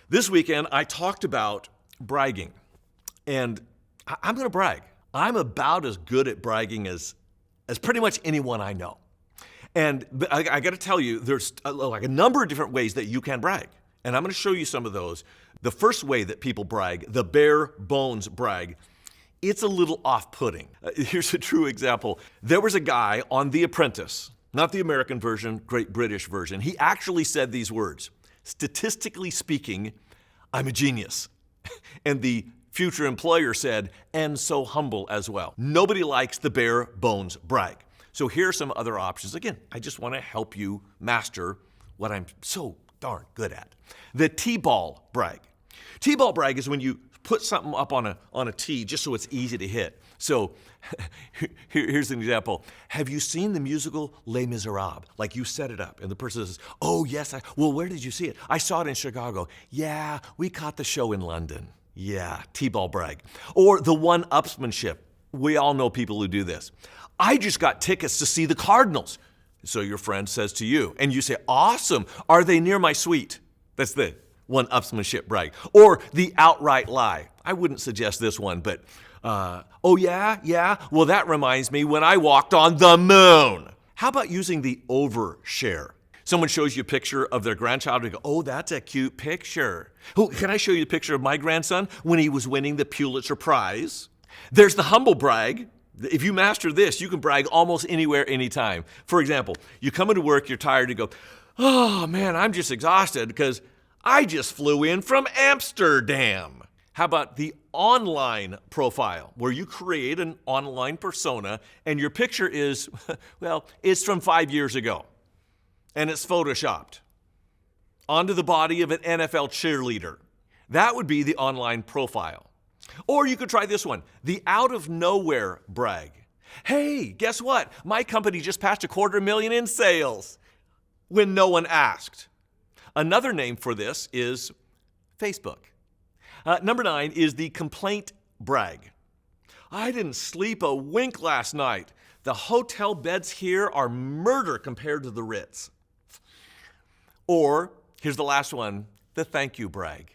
This weekend, I talked about bragging, and I'm going to brag. I'm about as good at bragging as pretty much anyone I know. And I got to tell you, there's like a number of different ways that you can brag, and I'm going to show you some of those. The first way that people brag, the bare bones brag, it's a little off-putting. Here's a true example. There was a guy on The Apprentice, not the American version, Great British version. He actually said these words: statistically speaking, I'm a genius. And the future employer said, and so humble as well. Nobody likes the bare bones brag. So here are some other options. Again, I just want to help you master what I'm so darn good at. The T-ball brag. T-ball brag is when you put something up on a tee just so it's easy to hit. So here's an example. Have you seen the musical Les Miserables? Like, you set it up and the person says, oh yes, well, where did you see it? I saw it in Chicago. Yeah, we caught the show in London. Yeah, T-ball brag. Or the one-upsmanship. We all know people who do this. I just got tickets to see the Cardinals. So your friend says to you, and you say, awesome, are they near my suite? That's the one-upsmanship brag. Or the outright lie. I wouldn't suggest this one, but, oh yeah, well that reminds me when I walked on the moon. How about using the overshare? Someone shows you a picture of their grandchild and you go, oh, that's a cute picture. Oh, can I show you a picture of my grandson when he was winning the Pulitzer Prize? There's the humble brag. If you master this, you can brag almost anywhere, anytime. For example, you come into work, you're tired, you go, oh man, I'm just exhausted because I just flew in from Amsterdam. How about the online profile, where you create an online persona and your picture is, well, it's from 5 years ago and it's photoshopped onto the body of an NFL cheerleader. That would be the online profile. Or you could try this one, the out of nowhere brag. Hey, guess what? My company just passed $250,000 in sales when no one asked. Another name for this is Facebook. Number 9 is the complaint brag. I didn't sleep a wink last night. The hotel beds here are murder compared to the Ritz. Or, here's the last one, the thank you brag.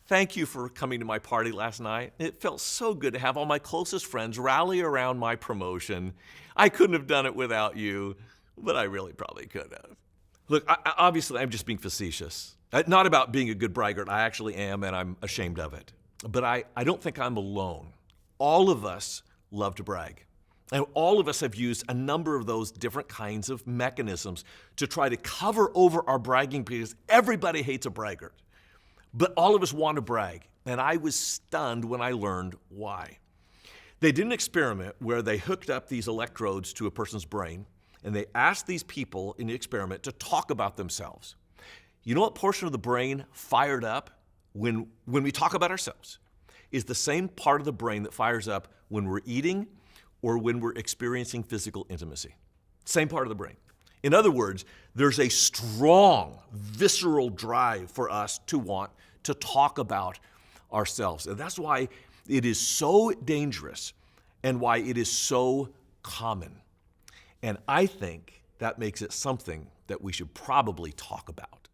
Thank you for coming to my party last night. It felt so good to have all my closest friends rally around my promotion. I couldn't have done it without you, but I really probably could have. Look, obviously I'm just being facetious. Not about being a good braggart. I actually am, and I'm ashamed of it. But I don't think I'm alone. All of us love to brag. And all of us have used a number of those different kinds of mechanisms to try to cover over our bragging, because everybody hates a braggart. But all of us want to brag, and I was stunned when I learned why. They did an experiment where they hooked up these electrodes to a person's brain, and they asked these people in the experiment to talk about themselves. You know what portion of the brain fired up when we talk about ourselves? Is the same part of the brain that fires up when we're eating or when we're experiencing physical intimacy. Same part of the brain. In other words, there's a strong, visceral drive for us to want to talk about ourselves. And that's why it is so dangerous and why it is so common. And I think that makes it something that we should probably talk about.